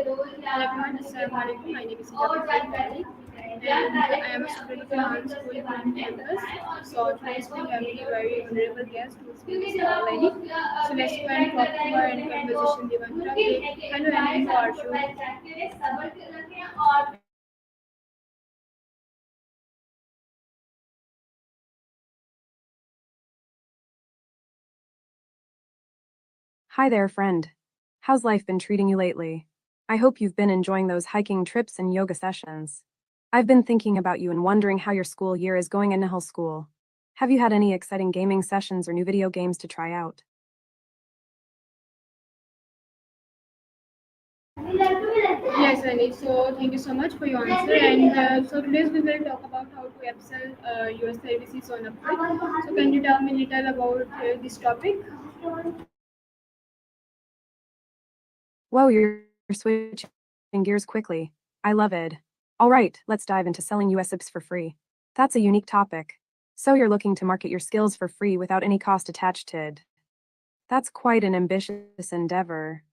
Hello everyone, Assalamu alaikum. My name is Vapi.ai and I am a student from school in campus. So today's we have a very honorable guest who is Miss Lady. So let's go and talk to her and conversation given topic. Hello Annie, how are you? Hi there, friend. How's life been treating you lately? I hope you've been enjoying those hiking trips and yoga sessions. I've been thinking about you and wondering how your school year is going in Nihil School. Have you had any exciting gaming sessions or new video games to try out? Yes, Annie. So thank you so much for your answer. And so today we will talk about how to upsell your services on Upwork. So can you tell me a little about this topic? Whoa, you're switching gears quickly. I love it. All right, let's dive into selling US IPs for free. That's a unique topic. So you're looking to market your skills for free without any cost attached to it. That's quite an ambitious endeavor.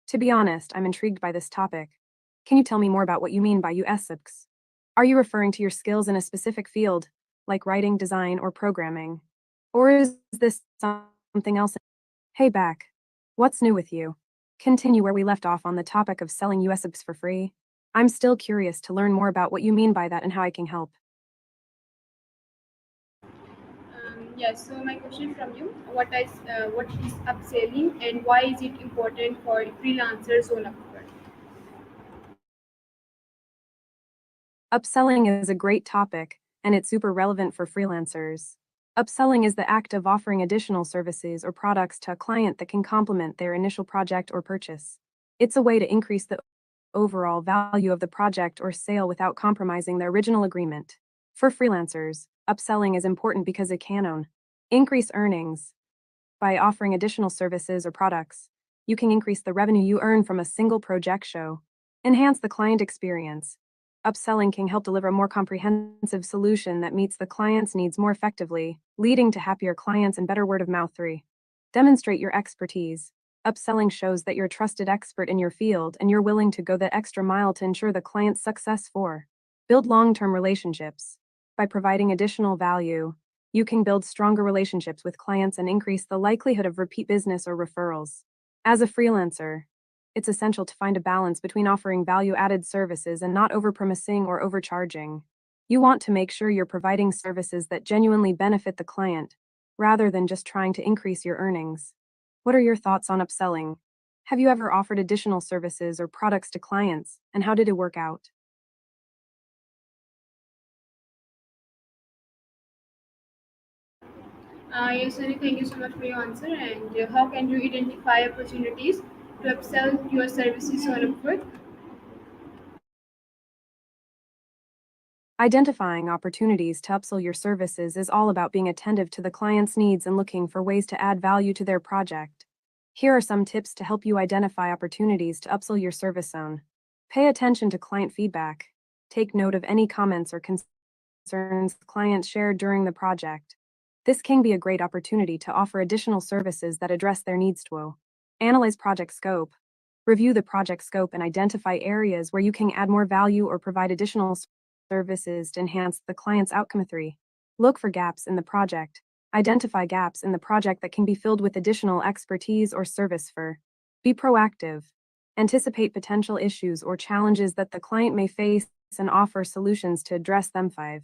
To be honest, I'm intrigued by this topic. Can you tell me more about what you mean by USIPs? Are you referring to your skills in a specific field, like writing, design, or programming? Or is this something else? Hey, back. What's new with you? Continue where we left off on the topic of selling USIPs for free. I'm still curious to learn more about what you mean by that and how I can help. Yes. So my question from you: what is upselling and why is it important for freelancers on Upwork? Upselling is a great topic, and it's super relevant for freelancers. Upselling is the act of offering additional services or products to a client that can complement their initial project or purchase. It's a way to increase the overall value of the project or sale without compromising the original agreement. For freelancers, upselling is important because it can increase earnings. By offering additional services or products, you can increase the revenue you earn from a single project show, enhance the client experience. Upselling can help deliver a more comprehensive solution that meets the client's needs more effectively, leading to happier clients and better word of mouth. 3. Demonstrate your expertise. Upselling shows that you're a trusted expert in your field and you're willing to go the extra mile to ensure the client's success. 4. Build long term relationships. By providing additional value, you can build stronger relationships with clients and increase the likelihood of repeat business or referrals. As a freelancer, it's essential to find a balance between offering value added services and not overpromising or overcharging. You want to make sure you're providing services that genuinely benefit the client, rather than just trying to increase your earnings. What are your thoughts on upselling? Have you ever offered additional services or products to clients, and how did it work out? Yes, Annie. Thank you so much for your answer. And how can you identify opportunities to upsell your services on Upwork? Identifying opportunities to upsell your services is all about being attentive to the client's needs and looking for ways to add value to their project. Here are some tips to help you identify opportunities to upsell your service zone. Pay attention to client feedback. Take note of any comments or concerns clients shared during the project. This can be a great opportunity to offer additional services that address their needs. To analyze project scope. Review the project scope and identify areas where you can add more value or provide additional services to enhance the client's outcome. 3. Look for gaps in the project. Identify gaps in the project that can be filled with additional expertise or service. 4. Be proactive. Anticipate potential issues or challenges that the client may face and offer solutions to address them. 5.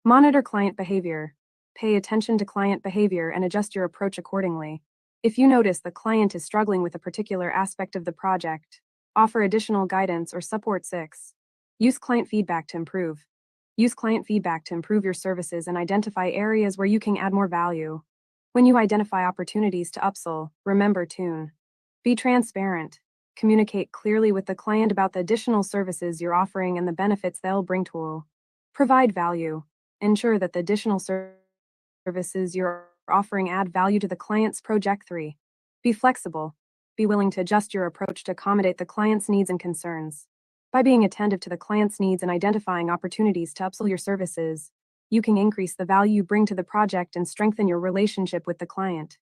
Monitor client behavior. Pay attention to client behavior and adjust your approach accordingly. If you notice the client is struggling with a particular aspect of the project, offer additional guidance or support. 6. Use client feedback to improve. Use client feedback to improve your services and identify areas where you can add more value. When you identify opportunities to upsell, remember to be transparent. Communicate clearly with the client about the additional services you're offering and the benefits they'll bring. To provide value. Ensure that the additional services you're offering add value to the client's project. 3. Be flexible. Be willing to adjust your approach to accommodate the client's needs and concerns. By being attentive to the client's needs and identifying opportunities to upsell your services, you can increase the value you bring to the project and strengthen your relationship with the client.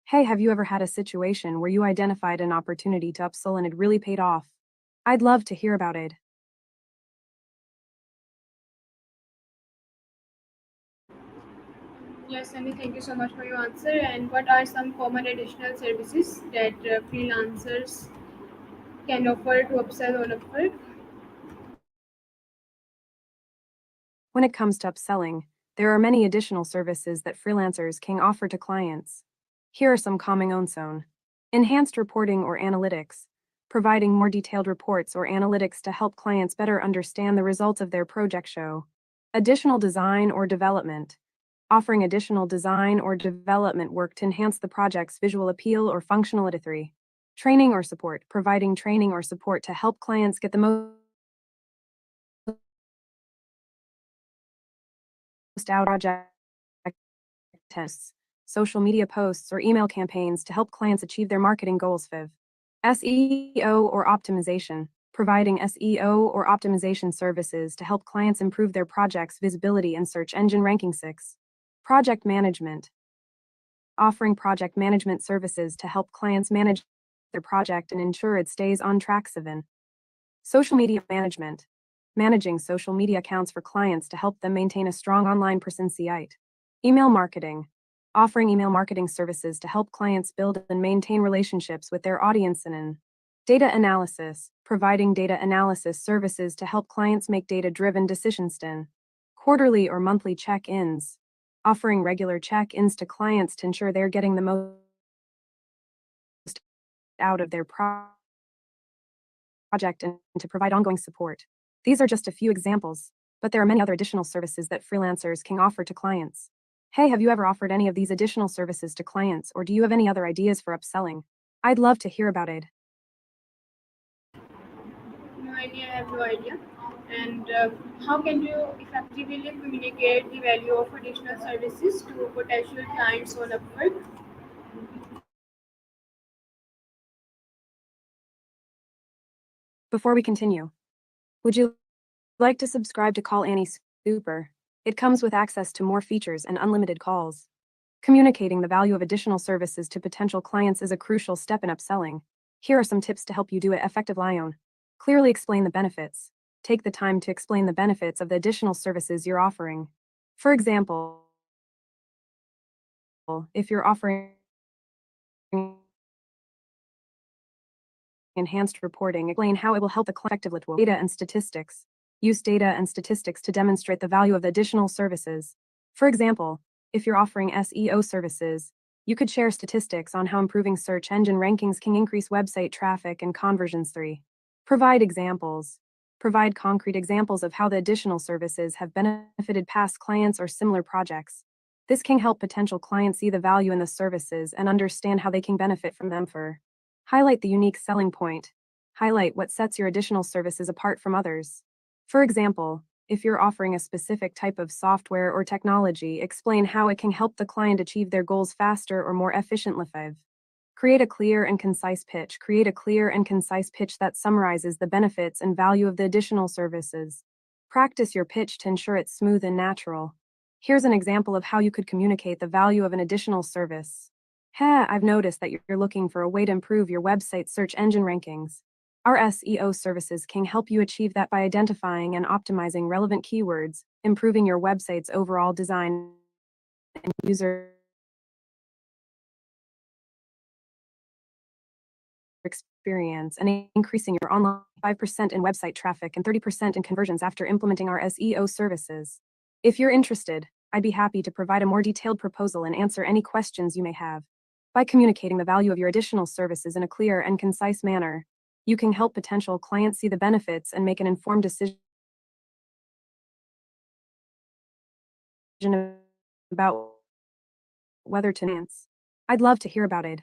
Hey, have you ever had a situation where you identified an opportunity to upsell and it really paid off? I'd love to hear about it. Yes, Sunny, thank you so much for your answer. And what are some common additional services that freelancers can offer to upsell on Upwork? When it comes to upselling, there are many additional services that freelancers can offer to clients. Here are some common own. Enhanced reporting or analytics, providing more detailed reports or analytics to help clients better understand the results of their project show. Additional design or development, offering additional design or development work to enhance the project's visual appeal or functionality. Training or support, providing training or support to help clients get the most out of project tests, social media posts, or email campaigns to help clients achieve their marketing goals. SEO or optimization, providing SEO or optimization services to help clients improve their project's visibility and search engine ranking. 6. Project management, offering project management services to help clients manage their project and ensure it stays on track. 7. Social media management, managing social media accounts for clients to help them maintain a strong online presence. 8. Email marketing, offering email marketing services to help clients build and maintain relationships with their audience. And data analysis, providing data analysis services to help clients make data-driven decisions. 10. Quarterly or monthly check-ins, offering regular check-ins to clients to ensure they're getting the most out of their project and to provide ongoing support. These are just a few examples, but there are many other additional services that freelancers can offer to clients. Hey, have you ever offered any of these additional services to clients, or do you have any other ideas for upselling? I'd love to hear about it. No idea, I have no idea. And how can you effectively communicate the value of additional services to potential clients on Upwork? Before we continue, would you like to subscribe to Call Annie Super? It comes with access to more features and unlimited calls. Communicating the value of additional services to potential clients is a crucial step in upselling. Here are some tips to help you do it effectively. Lion. Clearly explain the benefits. Take the time to explain the benefits of the additional services you're offering. For example, if you're offering enhanced reporting, explain how it will help the client effectively. Data and statistics. Use data and statistics to demonstrate the value of the additional services. For example, if you're offering SEO services, you could share statistics on how improving search engine rankings can increase website traffic and conversions. 3. Provide examples. Provide concrete examples of how the additional services have benefited past clients or similar projects. This can help potential clients see the value in the services and understand how they can benefit from them. For highlight the unique selling point. Highlight what sets your additional services apart from others. For example, if you're offering a specific type of software or technology, explain how it can help the client achieve their goals faster or more efficiently. 5. Create a clear and concise pitch. Create a clear and concise pitch that summarizes the benefits and value of the additional services. Practice your pitch to ensure it's smooth and natural. Here's an example of how you could communicate the value of an additional service. Hey, I've noticed that you're looking for a way to improve your website search engine rankings. Our SEO services can help you achieve that by identifying and optimizing relevant keywords, improving your website's overall design and user experience, and increasing your online 5% in website traffic and 30% in conversions after implementing our SEO services. If you're interested, I'd be happy to provide a more detailed proposal and answer any questions you may have. By communicating the value of your additional services in a clear and concise manner, you can help potential clients see the benefits and make an informed decision about whether to enhance. I'd love to hear about it.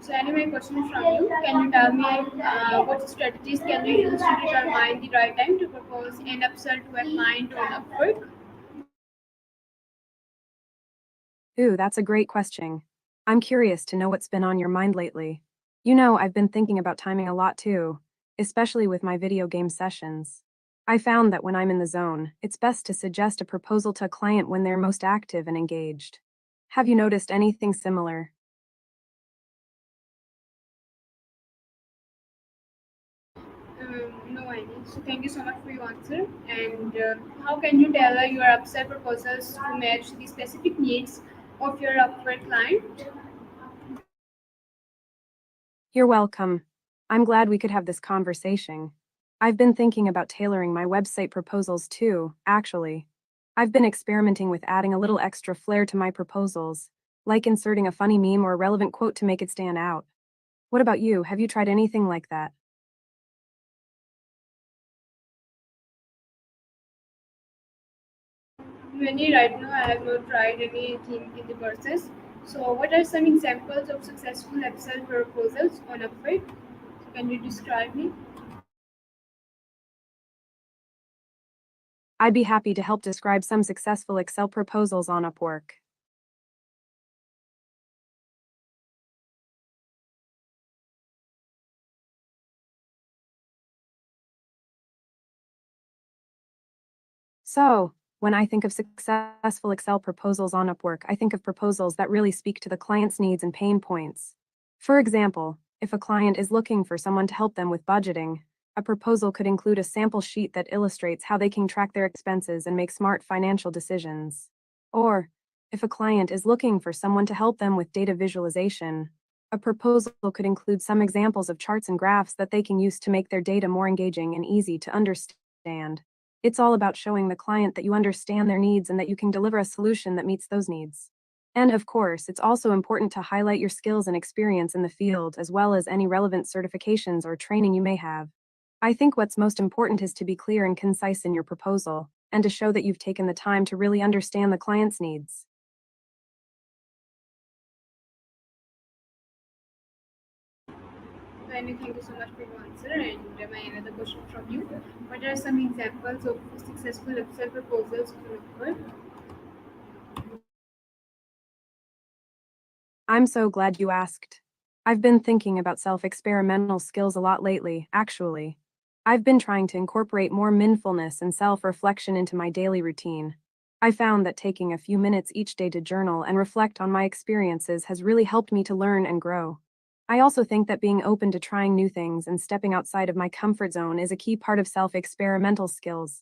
So anyway, question from you. Can you tell me what strategies can you use to determine the right time to propose an upsell to a client on Upwork? Ooh, that's a great question. I'm curious to know what's been on your mind lately. I've been thinking about timing a lot too, especially with my video game sessions. I found that when I'm in the zone, it's best to suggest a proposal to a client when they're most active and engaged. Have you noticed anything similar? No, I need. So thank you so much for your answer. And how can you tailor your upsell proposals to match the specific needs of your Upwork client? You're welcome. I'm glad we could have this conversation. I've been thinking about tailoring my website proposals too, actually. I've been experimenting with adding a little extra flair to my proposals, like inserting a funny meme or a relevant quote to make it stand out. What about you? Have you tried anything like that? Many right now, I have not tried anything in the process. So, what are some examples of successful upsell proposals on Upwork? Can you describe me? I'd be happy to help describe some successful Excel proposals on Upwork. So, when I think of successful Excel proposals on Upwork, I think of proposals that really speak to the client's needs and pain points. For example, if a client is looking for someone to help them with budgeting, a proposal could include a sample sheet that illustrates how they can track their expenses and make smart financial decisions. Or, if a client is looking for someone to help them with data visualization, a proposal could include some examples of charts and graphs that they can use to make their data more engaging and easy to understand. It's all about showing the client that you understand their needs and that you can deliver a solution that meets those needs. And of course, it's also important to highlight your skills and experience in the field as well as any relevant certifications or training you may have. I think what's most important is to be clear and concise in your proposal, and to show that you've taken the time to really understand the client's needs. And thank you so much for your answer. And my another question from you: what are some examples of successful upsell proposals on Upwork? I'm so glad you asked. I've been thinking about self experimental skills a lot lately, actually. I've been trying to incorporate more mindfulness and self reflection into my daily routine. I found that taking a few minutes each day to journal and reflect on my experiences has really helped me to learn and grow. I also think that being open to trying new things and stepping outside of my comfort zone is a key part of self experimental skills.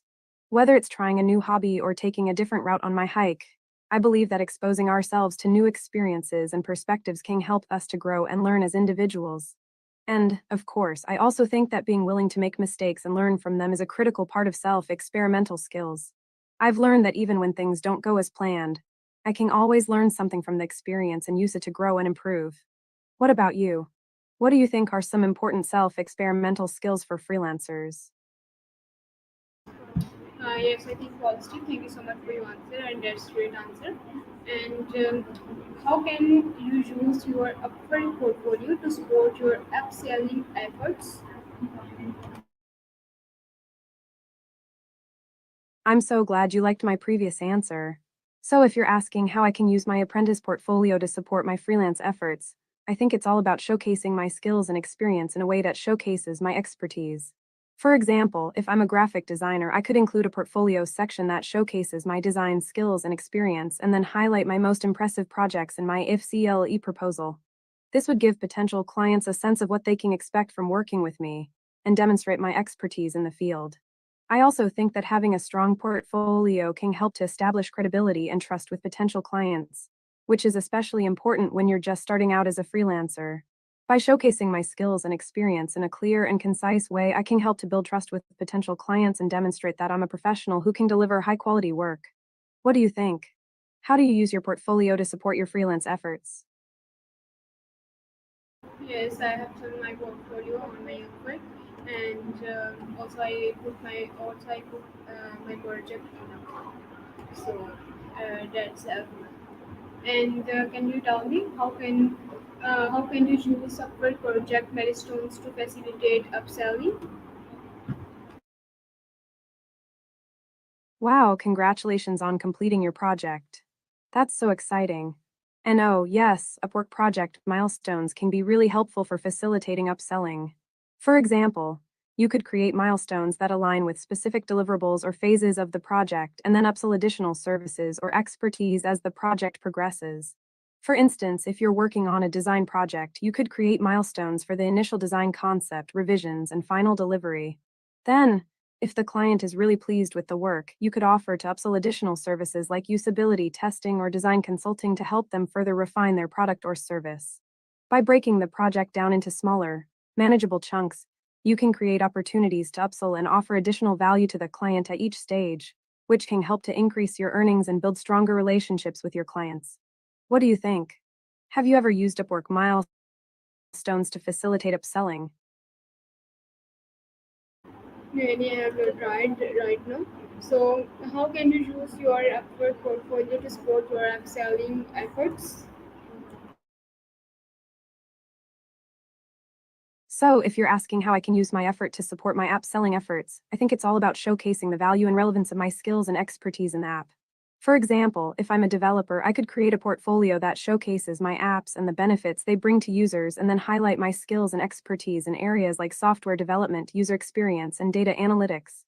Whether it's trying a new hobby or taking a different route on my hike, I believe that exposing ourselves to new experiences and perspectives can help us to grow and learn as individuals. And, of course, I also think that being willing to make mistakes and learn from them is a critical part of self experimental skills. I've learned that even when things don't go as planned, I can always learn something from the experience and use it to grow and improve. What about you? What do you think are some important self experimental skills for freelancers? Yes, I think positive. Thank you so much for your answer, and that's great answer. And how can you use your Upwork portfolio to support your upselling efforts? I'm so glad you liked my previous answer. So, if you're asking how I can use my apprentice portfolio to support my freelance efforts, I think it's all about showcasing my skills and experience in a way that showcases my expertise. For example, if I'm a graphic designer, I could include a portfolio section that showcases my design skills and experience and then highlight my most impressive projects in my IFCLE proposal. This would give potential clients a sense of what they can expect from working with me and demonstrate my expertise in the field. I also think that having a strong portfolio can help to establish credibility and trust with potential clients, which is especially important when you're just starting out as a freelancer. By showcasing my skills and experience in a clear and concise way, I can help to build trust with potential clients and demonstrate that I'm a professional who can deliver high quality work. What do you think? How do you use your portfolio to support your freelance efforts? Yes, I have done my portfolio on my Upwork, and also I put my project on Upwork. So that's And can you tell me how can you use Upwork project milestones to facilitate upselling? Wow, congratulations on completing your project. That's so exciting. And oh, yes, Upwork project milestones can be really helpful for facilitating upselling. For example, you could create milestones that align with specific deliverables or phases of the project and then upsell additional services or expertise as the project progresses. For instance, if you're working on a design project, you could create milestones for the initial design concept, revisions, and final delivery. Then, if the client is really pleased with the work, you could offer to upsell additional services like usability testing or design consulting to help them further refine their product or service. By breaking the project down into smaller, manageable chunks, you can create opportunities to upsell and offer additional value to the client at each stage, which can help to increase your earnings and build stronger relationships with your clients. What do you think? Have you ever used Upwork milestones to facilitate upselling? Really, I have tried right now. So, how can you use your Upwork portfolio to support your upselling efforts? So, if you're asking how I can use my effort to support my app selling efforts, I think it's all about showcasing the value and relevance of my skills and expertise in the app. For example, if I'm a developer, I could create a portfolio that showcases my apps and the benefits they bring to users and then highlight my skills and expertise in areas like software development, user experience, and data analytics.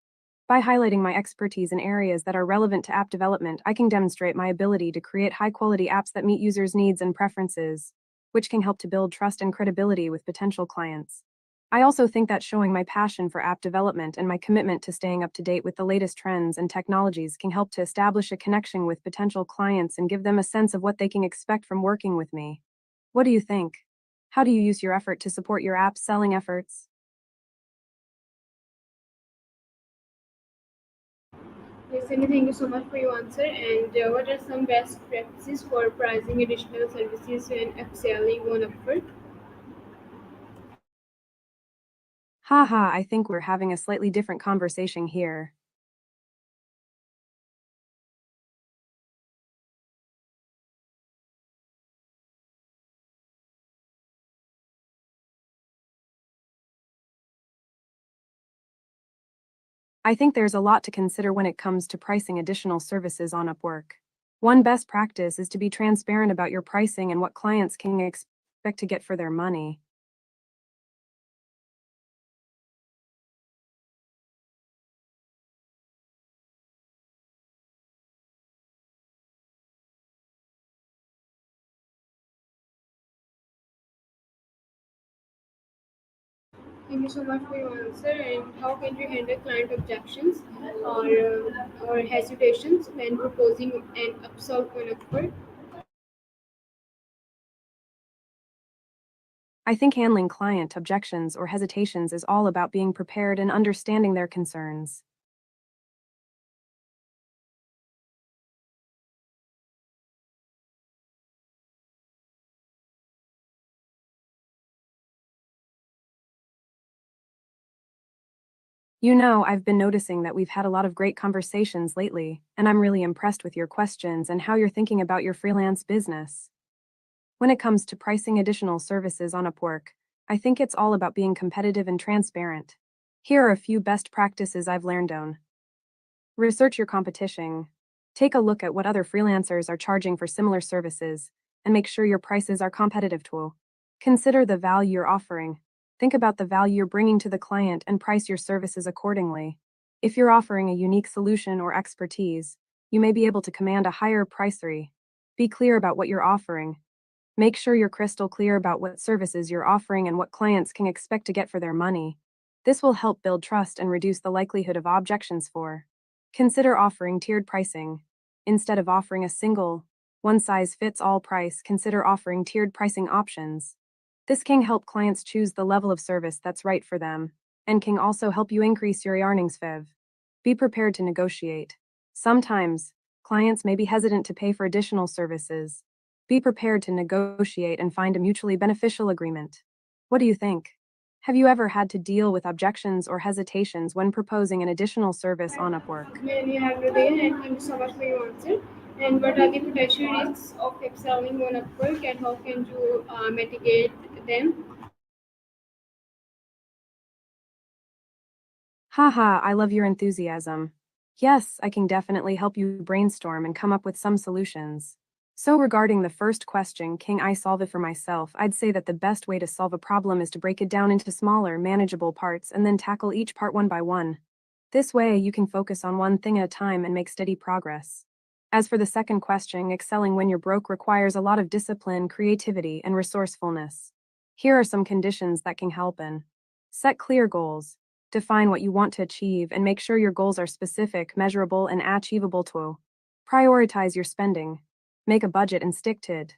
By highlighting my expertise in areas that are relevant to app development, I can demonstrate my ability to create high quality apps that meet users' needs and preferences, which can help to build trust and credibility with potential clients. I also think that showing my passion for app development and my commitment to staying up to date with the latest trends and technologies can help to establish a connection with potential clients and give them a sense of what they can expect from working with me. What do you think? How do you use your effort to support your app selling efforts? Yes, and thank you so much for your answer. And what are some best practices for pricing additional services and upselling on Upwork? Haha, I think we're having a slightly different conversation here. I think there's a lot to consider when it comes to pricing additional services on Upwork. One best practice is to be transparent about your pricing and what clients can expect to get for their money. Thank you so much for your answer. And how can you handle client objections or hesitations when proposing an upsell on Upwork? I think handling client objections or hesitations is all about being prepared and understanding their concerns. You know, I've been noticing that we've had a lot of great conversations lately, and I'm really impressed with your questions and how you're thinking about your freelance business. When it comes to pricing additional services on Upwork, I think it's all about being competitive and transparent. Here are a few best practices I've learned on. Research your competition. Take a look at what other freelancers are charging for similar services, and make sure your prices are competitive too. Consider the value you're offering. Think about the value you're bringing to the client and price your services accordingly. If you're offering a unique solution or expertise, you may be able to command a higher price. Be clear about what you're offering. Make sure you're crystal clear about what services you're offering and what clients can expect to get for their money. This will help build trust and reduce the likelihood of objections for. Consider offering tiered pricing. Instead of offering a single, one size fits all price, consider offering tiered pricing options. This can help clients choose the level of service that's right for them, and can also help you increase your earnings. Be prepared to negotiate. Sometimes, clients may be hesitant to pay for additional services. Be prepared to negotiate and find a mutually beneficial agreement. What do you think? Have you ever had to deal with objections or hesitations when proposing an additional service on Upwork? May I have your day and thank you so much for your answer. And what are the potential risks of excelling on Upwork, and how can you mitigate them? Haha, I love your enthusiasm. Yes, I can definitely help you brainstorm and come up with some solutions. So, regarding the first question, can I solve it for myself? I'd say that the best way to solve a problem is to break it down into smaller, manageable parts and then tackle each part one by one. This way, you can focus on one thing at a time and make steady progress. As for the second question, excelling when you're broke requires a lot of discipline, creativity, and resourcefulness. Here are some conditions that can help in. Set clear goals. Define what you want to achieve and make sure your goals are specific, measurable, and achievable too. Prioritize your spending. Make a budget and stick to it.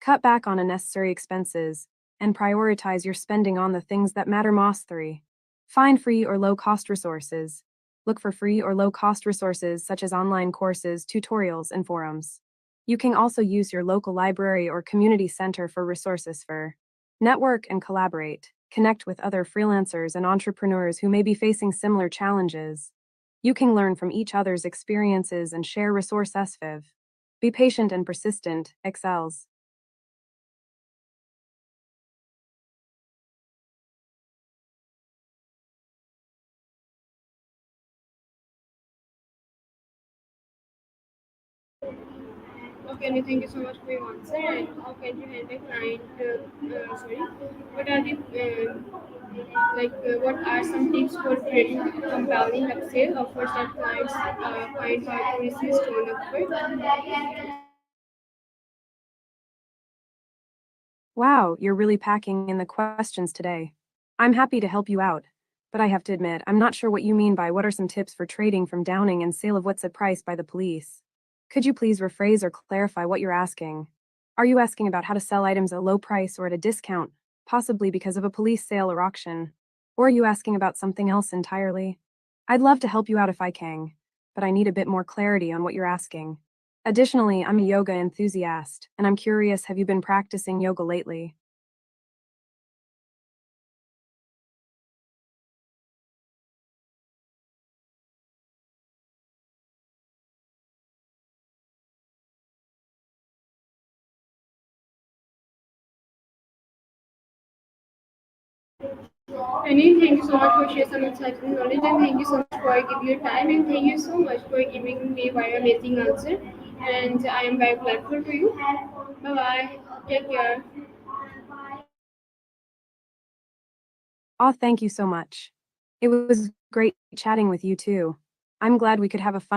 Cut back on unnecessary expenses and prioritize your spending on the things that matter most. 3. Find free or low cost resources. Look for free or low cost resources such as online courses, tutorials, and forums. You can also use your local library or community center for resources for network and collaborate. Connect with other freelancers and entrepreneurs who may be facing similar challenges. You can learn from each other's experiences and share resources. 5. Be patient and persistent, excels. Okay, and thank you so much for your answer. And how can you help a client? Sorry, what are the what are some tips for creating compelling upsell offers that clients find hard to resist on Upwork? Wow, you're really packing in the questions today. I'm happy to help you out, but I have to admit, I'm not sure what you mean by what are some tips for trading from downing and sale of what's at price by the police. Could you please rephrase or clarify what you're asking? Are you asking about how to sell items at a low price or at a discount, possibly because of a police sale or auction? Or are you asking about something else entirely? I'd love to help you out if I can, but I need a bit more clarity on what you're asking. Additionally, I'm a yoga enthusiast, and I'm curious, have you been practicing yoga lately? Anil, thank you so much for sharing some insightful knowledge, and thank you so much for giving your time, and thank you so much for giving me very amazing answer. And I am very grateful to you. Bye bye. Take care. Aw, thank you so much. It was great chatting with you too. I'm glad we could have a fun